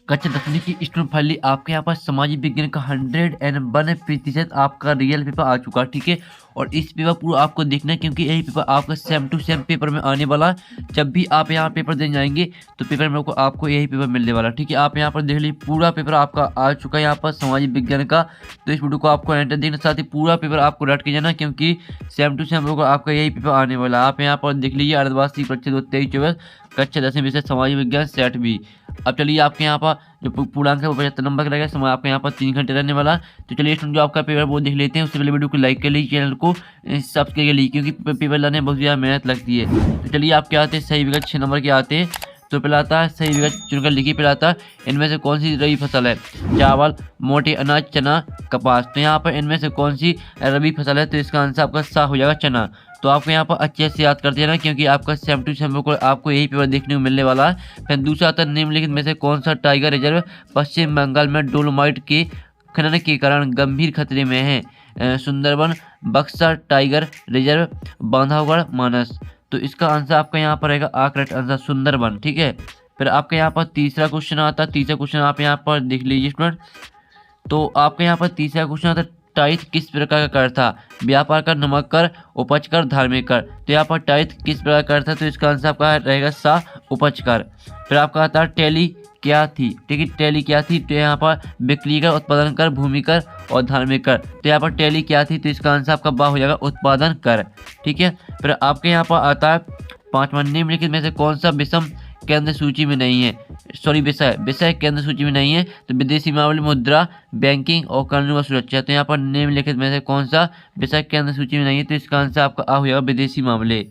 कक्षा 10वीं की स्टूडेंट फाइनली आपके यहाँ पर सामाजिक विज्ञान का 101% आपका रियल पेपर आ चुका है। ठीक है, और इस पेपर पूरा आपको देखना है क्योंकि यही पेपर आपका सेम टू सेम पेपर में आने वाला है। जब भी आप यहाँ पेपर देने जाएंगे तो पेपर में आपको यही पेपर मिलने वाला है। ठीक है, आप यहाँ पर देख लीजिए पूरा पेपर आपका आ चुका है यहाँ पर सामाजिक विज्ञान का। तो इस वीडियो को आपको एंटर देखना, साथ ही पूरा पेपर आपको रट के जाना क्योंकि सेम टू सेम आपका यही पेपर आने वाला है। आप यहाँ पर देख लीजिए अर्धवार्षिक परीक्षा 2023-24 कक्षा 10वीं विषय सामाजिक विज्ञान सेट भी। अब चलिए आपके यहाँ पर जो पूर्णांक है वो 75 नंबर का रहेगा। समय आपके यहाँ पर 3 घंटे रहने वाला। तो चलिए जो आपका पेपर वो देख लेते हैं। उससे पहले वीडियो को लाइक कर लीजिए, चैनल को सब्सक्राइब कर लीजिए क्योंकि पेपर लाने में बहुत ज़्यादा मेहनत लगती है। तो चलिए आप क्या आते हैं, सही विकल्प 6 नंबर के आते हैं। तो पहला आता है सही विकल्प चुनकर लिखिए। पहला आता है इनमें से कौन सी रबी फसल है? चावल, मोटे अनाज, चना, कपास। तो यहाँ पर इनमें से कौन सी रबी फसल है? तो इसका आंसर आपका सा हो जाएगा चना। तो आपको यहाँ पर अच्छे से याद करते हैं ना क्योंकि आपका सेम टू सेम आपको यही पेपर देखने को मिलने वाला है। फिर दूसरा आता है निम्नलिखित में से कौन सा टाइगर रिजर्व पश्चिम बंगाल में डोलोमाइट के खनन के कारण गंभीर खतरे में है? सुंदरबन, बक्सर टाइगर रिजर्व, बांधवगढ़, मानस। तो इसका आंसर आपका यहाँ पर रहेगा करेक्ट आंसर सुंदरबन। ठीक है, फिर आपके यहाँ पर तीसरा क्वेश्चन आता है। तीसरा क्वेश्चन आप यहाँ पर देख लीजिए स्टूडेंट। तो आपके यहाँ पर तीसरा क्वेश्चन आता है टाइथ किस प्रकार का कर था? व्यापार कर, नमक कर, उपज कर, धार्मिक कर। तो यहाँ पर टाइथ किस प्रकार का कर था? तो इसका आंसर आपका रहेगा सा उपज कर। फिर आपका आता है टैली क्या थी? ठीक है, टैली क्या थी? तो यहाँ पर बिक्री कर, उत्पादन कर, भूमि कर और धार्मिक कर। तो यहाँ पर टैली क्या थी? तो इसका आंसर आपका बा हो जाएगा उत्पादन कर। ठीक है, फिर आपके यहाँ पर आता है पांचवा निम्नलिखित में से कौन सा विषम केंद्र सूची में नहीं है? सॉरी विषय केंद्र सूची में नहीं है। तो विदेशी मामले, मुद्रा, बैंकिंग और कानून व सुरक्षा। तो यहाँ पर निम्नलिखित में से कौन सा विषय केंद्र सूची में नहीं है? तो इसका आंसर आपका आ हो जाएगा विदेशी मामले।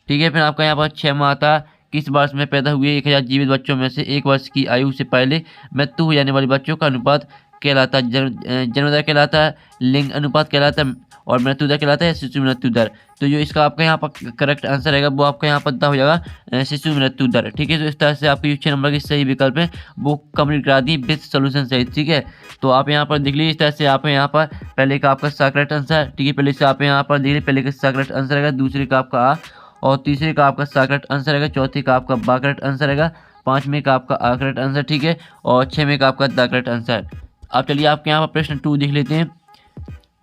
ठीक है, फिर आपका यहाँ पर 6वां आता है किस वर्ष में पैदा हुए 1000 जीवित बच्चों में से 1 वर्ष की आयु से पहले मृत्यु हो जाने वाले बच्चों का अनुपात कहलाता है? जन्म दर कहलाता है, लिंग अनुपात कहलाता है और मृत्यु दर कहलाता है शिशु मृत्यु दर। तो जो इसका आपका यहाँ पर करेक्ट आंसर रहेगा वो आपका यहाँ पर हो जाएगा शिशु मृत्यु दर। ठीक है, तो इस तरह से आपके 6 नंबर की सही विकल्प है वो कंप्लीट करा दी विथ सोल्यूशन सहित। ठीक है, तो आप यहाँ पर देख लीजिए इस तरह से आप यहाँ पर पहले का आपका सा करेक्ट आंसर। ठीक है, पहले से आप यहाँ पर देखिए पहले का सा करेक्ट आंसर रहेगा, दूसरे का आपका आ और तीसरे का आपका सा करेक्ट आंसर रहेगा, चौथे का आपका बा करेक्ट आंसर रहेगा, 5वें का आपका आ करेक्ट आंसर। ठीक है, और 6वें का आपका दा करेक्ट आंसर। अब चलिए आपके यहाँ पर प्रश्न 2 देख लेते हैं।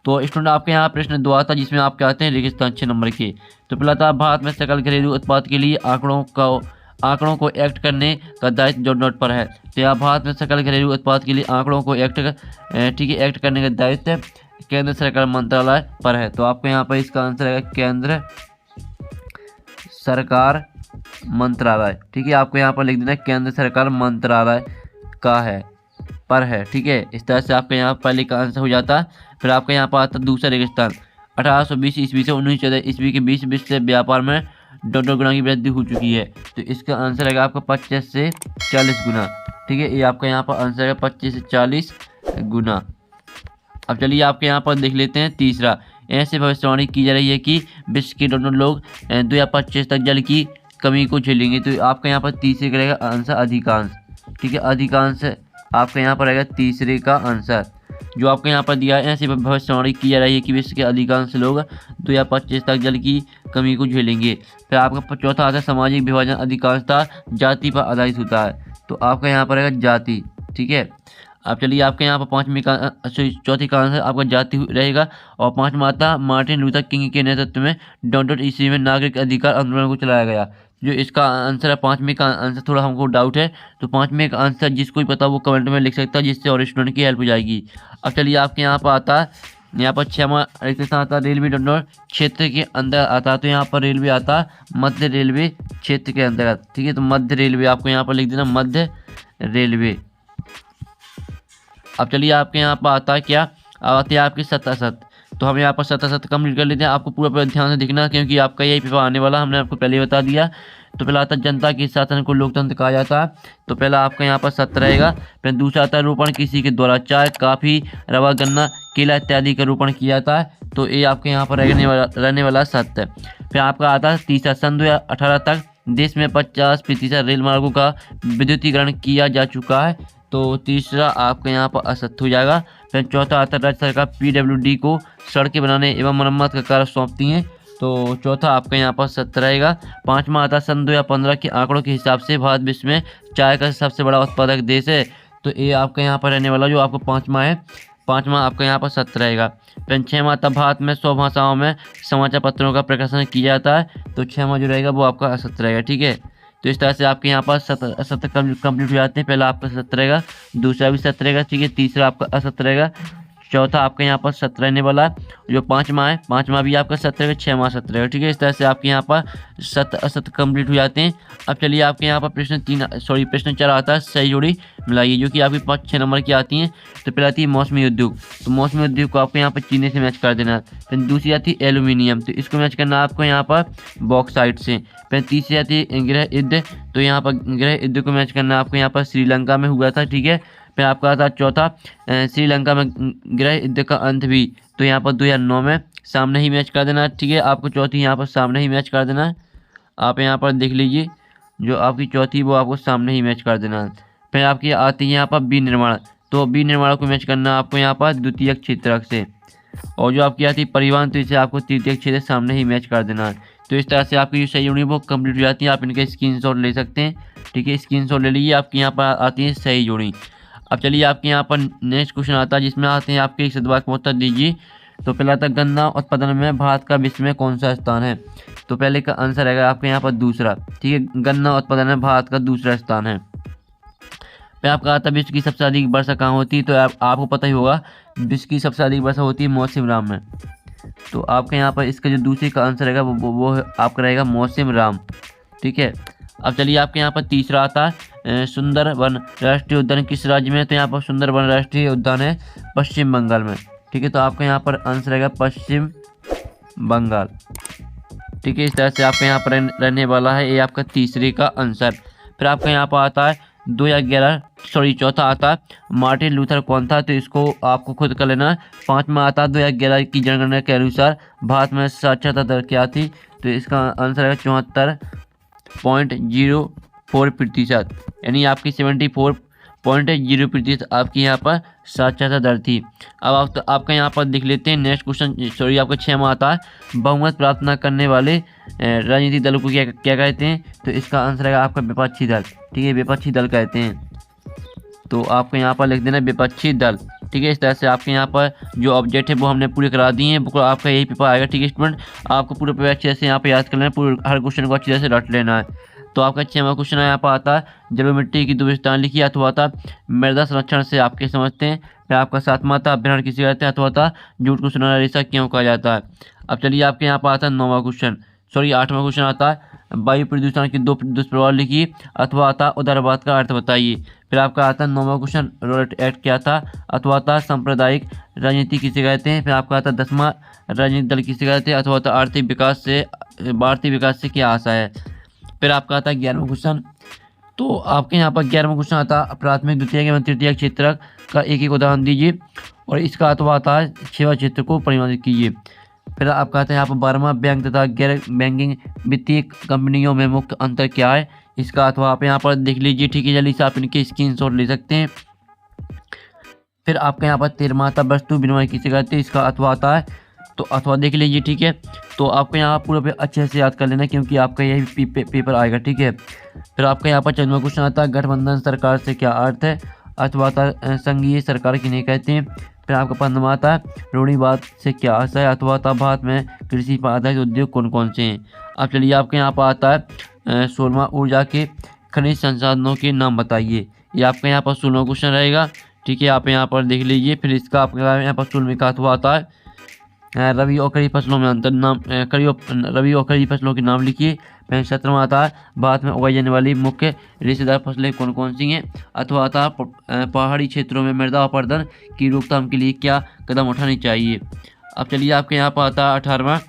तो स्टूडेंट आपके यहाँ प्रश्न 2 आता है जिसमें आप क्या आते हैं रेगिस्तान 6 नंबर के। तो पहला था भारत में सकल घरेलू उत्पाद के लिए आंकड़ों को एक्ट करने का दायित्व जो नोट पर है। तो यहाँ भारत में सकल घरेलू उत्पाद के लिए आंकड़ों को एक्ट करने का दायित्व केंद्र सरकार मंत्रालय पर है। तो आपको यहाँ पर इसका आंसर है केंद्र सरकार मंत्रालय। ठीक है, आपको यहाँ पर लिख देना केंद्र सरकार मंत्रालय का है पर है। ठीक है, इस तरह से आपका यहाँ पहले का आंसर हो जाता है। फिर आपका यहाँ पर आता है दूसरा रेगिस्तान 1820 ईस्वी से 1914 ईस्वी के बीच विश्व से व्यापार में डॉलर गुना की वृद्धि हो चुकी है। तो इसका आंसर रहेगा आपका 25 से 40 गुना। ठीक है, ये आपका यहाँ पर आंसर है 25 से 40 गुना। अब चलिए आपके यहाँ पर देख लेते हैं तीसरा। ऐसे भविष्यवाणी की जा रही है कि विश्व के दोनों लोग 2025 तक जल की कमी को झेलेंगे। तो आपका यहाँ पर तीसरे का रहेगा आंसर अधिकांश। ठीक है, अधिकांश आपका यहाँ पर रहेगा तीसरे का आंसर जो आपको यहाँ पर दिया है। ऐसी भविष्यवाणी की जा रही है कि विश्व के अधिकांश लोग 2025 तक जल की कमी को झेलेंगे। फिर आपका चौथा आता है सामाजिक विभाजन अधिकांशतः जाति पर आधारित होता है। तो आपका यहाँ पर रहेगा जाति। ठीक है, अब चलिए आपके यहाँ पर चौथी का आंसर आपका जाति रहेगा। और 5वां आता मार्टिन लूथर किंग के नेतृत्व में डॉन ईस्वी में नागरिक अधिकार आंदोलन को चलाया गया। जो इसका आंसर है 5वें का आंसर थोड़ा हमको डाउट है। तो 5वें का आंसर जिसको भी पता वो कमेंट में लिख सकता है जिससे और स्टूडेंट की हेल्प हो जाएगी। अब चलिए आपके यहाँ पर आता है यहाँ पर 6वां रेगिस्तान आता है रेलवे डोनर क्षेत्र के अंदर आता है। तो यहाँ पर रेलवे आता है मध्य रेलवे क्षेत्र के अंतर्गत। ठीक है, तो मध्य रेलवे आपको यहाँ पर लिख देना मध्य रेलवे। अब चलिए आपके यहाँ पर आता है क्या आती है आपकी सतासत। तो हम यहाँ पर सतासत कंप्लीट कर लेते हैं। आपको पूरा ध्यान से देखना क्योंकि आपका यही पेपर आने वाला हमने आपको पहले बता दिया। तो पहला आता है जनता के शासन को लोकतंत्र कहा जाता है। तो पहला आपका यहाँ पर सत्य रहेगा। फिर दूसरा आता है रोपण किसी के द्वारा चाय, काफ़ी, रवा, गन्ना, केला इत्यादि का रोपण किया जाता है। तो ये आपके यहाँ पर रहने वाला सत्य। फिर आपका आता है तीसरा सन 2018 तक देश में 50% रेल मार्गों का विद्युतीकरण किया जा चुका है। तो तीसरा आपका यहाँ पर असत्य हो जाएगा। फिर चौथा आता है राज्य सरकार PWD को सड़कें बनाने एवं मरम्मत का कार्य सौंपती हैं। तो चौथा आपका यहाँ पर सत्य रहेगा। 5वां आता है सन 2015 के आंकड़ों के हिसाब से भारत विश्व में चाय का सबसे बड़ा उत्पादक देश है। तो ए आपका यहाँ पर रहने वाला जो आपको 5वां है, 5वां आपका यहाँ पर सत्र रहेगा। फिर 6वां तब भारत में 100 भाषाओं में समाचार पत्रों का प्रकाशन किया जाता है, तो 6वां जो रहेगा वो आपका असत्र रहेगा। ठीक है, तो इस तरह से आपके यहाँ पर सत्र कंप्लीट हो जाते हैं। पहला आपका सत्र रहेगा, दूसरा भी सत्र रहेगा, ठीक है, तीसरा आपका असत्र रहेगा, चौथा आपका यहाँ पर सत्र रहने वाला है। जो 5वां है, 5वां भी आपका सत्र रहेगा, 6वां सत्र रहेगा। ठीक है, इस तरह से आपके यहाँ पर सत्र असत्र कंप्लीट हो जाते हैं। अब चलिए आपके यहाँ पर प्रश्न 4 आता है, सही जोड़ी मिलाइए, जो कि आपकी 5-6 नंबर की आती हैं। तो पहले आती है मौसमी उद्योग, तो मौसमी उद्योग को आपको यहाँ पर चीनी से मैच कर देना। फिर दूसरी आती है एल्यूमिनियम, तो इसको मैच करना आपको यहाँ पर बॉक्साइट से। फिर तीसरी आती है गृह युद्ध, तो यहाँ पर गृह युद्ध को मैच करना आपको यहाँ पर श्रीलंका में हुआ था। ठीक है, फिर आपका आता चौथा श्रीलंका में गृह युद्ध का अंत भी, तो यहाँ पर 2009 में सामने ही मैच कर देना। ठीक है, आपको चौथी यहाँ पर सामने ही मैच कर देना है। आप यहाँ पर देख लीजिए, जो आपकी चौथी वो आपको सामने ही मैच कर देना है। फिर आपकी आती है यहाँ पर बी निर्माण, तो बी निर्माण को मैच करना आपको यहाँ पर द्वितीयक क्षेत्रक से। और जो आपकी आती है परिवहन, तो इसे आपको तृतीयक क्षेत्र सामने ही मैच कर देना है। तो इस तरह से आपकी जो सही जोड़ी वो कंप्लीट हो जाती है। आप इनके स्क्रीनशॉट ले सकते हैं। ठीक है, स्क्रीनशॉट ले लीजिए, आपकी यहाँ पर आती है सही जोड़ी। अब चलिए आपके यहाँ पर नेक्स्ट क्वेश्चन आता है, जिसमें आते हैं आपके 1 वाक्य में उत्तर दीजिए। तो पहला आता है गन्ना उत्पादन में भारत का विश्व में कौन सा स्थान है। तो पहले का आंसर रहेगा आपके यहाँ पर दूसरा। ठीक है, गन्ना उत्पादन में भारत का दूसरा स्थान है। फिर आपका आता है विश्व की सबसे अधिक वर्षा कहाँ होती है। तो आपको पता ही होगा, विश्व की सबसे अधिक वर्षा होती है मौसम राम में। तो आपके यहाँ पर इसका जो दूसरे का आंसर रहेगा वो आपका रहेगा मौसम राम। ठीक है, अब चलिए आपके यहाँ पर तीसरा आता है सुंदरवन राष्ट्रीय उद्यान किस राज्य में। तो यहाँ पर सुंदरवन राष्ट्रीय उद्यान है पश्चिम बंगाल में। ठीक है, तो आपका यहाँ पर आंसर रहेगा पश्चिम बंगाल। ठीक है, इस तरह से आपका यहाँ पर रहने वाला है ये आपका तीसरे का आंसर। फिर आपका यहाँ पर आता है 2011 चौथा आता है मार्टिन लूथर कौन था। तो इसको आपको खुद कर लेना है। 5वां आता है 2011 की जनगणना के अनुसार भारत में साक्षरता दर क्या थी। तो इसका आंसर है 74.04%, यानी आपकी 74.0% आपकी यहाँ पर साक्षरता दर थी। अब आपका यहाँ पर देख लेते हैं नेक्स्ट क्वेश्चन। आपका 6वां आता है बहुमत प्राप्त न करने वाले राजनीतिक दलों को क्या कहते हैं। तो इसका आंसर है आपका विपक्षी दल। ठीक है, विपक्षी दल कहते हैं। तो आपको यहाँ पर लिख देना विपक्षी दल। ठीक है, इस तरह से आपके यहाँ पर जो ऑब्जेक्ट है वो हमने पूरे करा दिए हैं। बुक आपका यही पेपर आएगा। ठीक है स्टूडेंट, आपको पूरे पेपर अच्छे से यहाँ पर याद कर लेना, पूरे हर क्वेश्चन को अच्छी तरह से रट लेना है। तो आपका 6वां क्वेश्चन यहाँ पर आता है जल मिट्टी की दुविधाएं लिखी, अथवा था मृदा संरक्षण से आपके समझते हैं। फिर आपका 7वां था अभ्यारण किसे कहते हैं, अथवा था झूठ को सुनहरा रेशा क्यों कहा जाता है। अब चलिए आपके यहाँ पर आता है 8वां क्वेश्चन आता है वायु प्रदूषण के 2 दुष्प्रभाव लिखिए, अथवा आता उदारवाद का अर्थ बताइए। फिर आपका आता है 9वां क्वेश्चन रोलेट एक्ट क्या था, अथवा था सांप्रदायिक राजनीति किसे कहते हैं। फिर आपका आता 10वां राजनीतिक दल किसे कहते हैं, अथवा था आर्थिक विकास से क्या आशा है। फिर आपका आता है 11वां क्वेश्चन। तो आपके यहाँ पर 11वां क्वेश्चन आता है प्राथमिक द्वितीयक एवं तृतीयक क्षेत्र का एक उदाहरण दीजिए, और इसका अथवा आता है 6वां क्षेत्र को परिभाषित कीजिए। फिर आपका आता है यहाँ पर 12वां बैंक तथा गैर बैंकिंग वित्तीय कंपनियों में मुख्य अंतर क्या है। इसका अथवा आप यहाँ पर देख लीजिए। ठीक है, जल्दी से आप इनके स्क्रीनशॉट ले सकते हैं। फिर आपके यहाँ पर 13वां आता वस्तु विनिमय किसे कहते हैं। इसका अथवा आता है, तो अथवा देख लीजिए। ठीक है, तो आपको यहाँ पूरा पे अच्छे से याद कर लेना, क्योंकि आपका यही पेपर आएगा। ठीक है, फिर आपका यहाँ पर 14वां क्वेश्चन आता है गठबंधन सरकार से क्या अर्थ है, अथवा आता संघीय सरकार किन्हें कहते हैं। फिर आपका 15वां आता है रूढ़िवाद से क्या आशा है, अथवा आता भारत में कृषि पर आधारित उद्योग कौन कौन से हैं। अब चलिए आपके यहाँ पर आता है 16वां ऊर्जा के खनिज संसाधनों के नाम बताइए। ये आपका यहाँ पर 16वां क्वेश्चन रहेगा। ठीक है, आप यहाँ पर देख लीजिए। फिर इसका आपका यहाँ पर 16वें का अथवा आता है रबी और खरीफ फसलों में अंतर नाम, रबी और खरीफ फसलों के नाम लिखिए। 17वां आता है भारत में उगाई जाने वाली मुख्य रेशेदार फसलें कौन कौन सी हैं, अथवा आता है पहाड़ी क्षेत्रों में मृदा अपरदन की रोकथाम के लिए क्या कदम उठाने चाहिए। अब चलिए आपके यहाँ पर आता है 18वां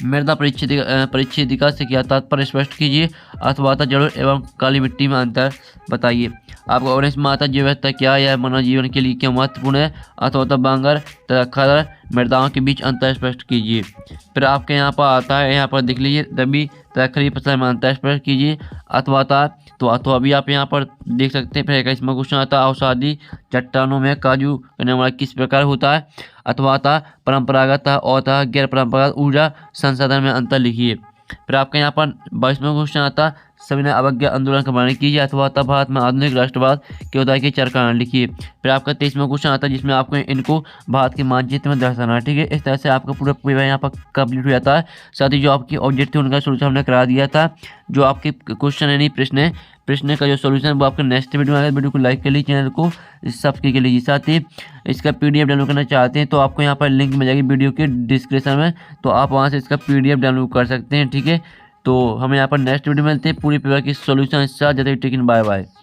मृदा परिच्छेदिका से क्या तात्पर्य स्पष्ट कीजिए, अथवा आता जड़ एवं काली मिट्टी में अंतर बताइए। आपका 19वां आता जैव विविधता क्या, यह मानव जीवन के लिए क्यों महत्वपूर्ण है, अथवा बांगर तथा खड़र मृदाओं के बीच अंतर स्पष्ट कीजिए। फिर आपके यहाँ पर आता है, यहाँ पर देख लीजिए रबी तथा खरीफ फसल में अंतर स्पष्ट कीजिए, अथवा आता तो अथवा भी आप यहाँ पर देख सकते हैं। फिर 21वां क्वेश्चन आता है अवसादी चट्टानों में काजू करने वाला किस प्रकार होता है, अथवा आता परंपरागत और गैर परंपरागत ऊर्जा संसाधन में अंतर लिखिए। फिर आपके यहाँ पर 22वां क्वेश्चन आता सविनय अवज्ञा आंदोलन का वर्णन कीजिए, अथवा तब भारत में आधुनिक राष्ट्रवाद के उदय के चार कारण लिखिए। फिर आपका 23वां क्वेश्चन आता है जिसमें आपको इनको भारत के मानचित्र में दर्शाना है, ठीक है। इस तरह से आपका पूरा पेपर यहाँ पर कंप्लीट हो जाता है। साथ ही जो आपके ऑब्जेक्ट थे उनका सोल्यूशन हमने करा दिया था। जो आपके क्वेश्चन यानी प्रश्न का जो सोल्यूशन है वो आपका नेक्स्ट वीडियो में आएगा। वीडियो को लाइक कर लीजिए, चैनल को सब्सक्राइब कर लीजिए। साथ ही इसका PDF डाउनलोड करना चाहते हैं तो आपको यहाँ पर लिंक मिल जाएगी वीडियो के डिस्क्रिप्शन में, तो आप वहाँ से इसका PDF डाउनलोड कर सकते हैं, ठीक है। तो हम यहाँ पर नेक्स्ट वीडियो में मिलते हैं पूरी पेपर की सोल्यूशन के साथ। जब तक टेकिन बाय बाय।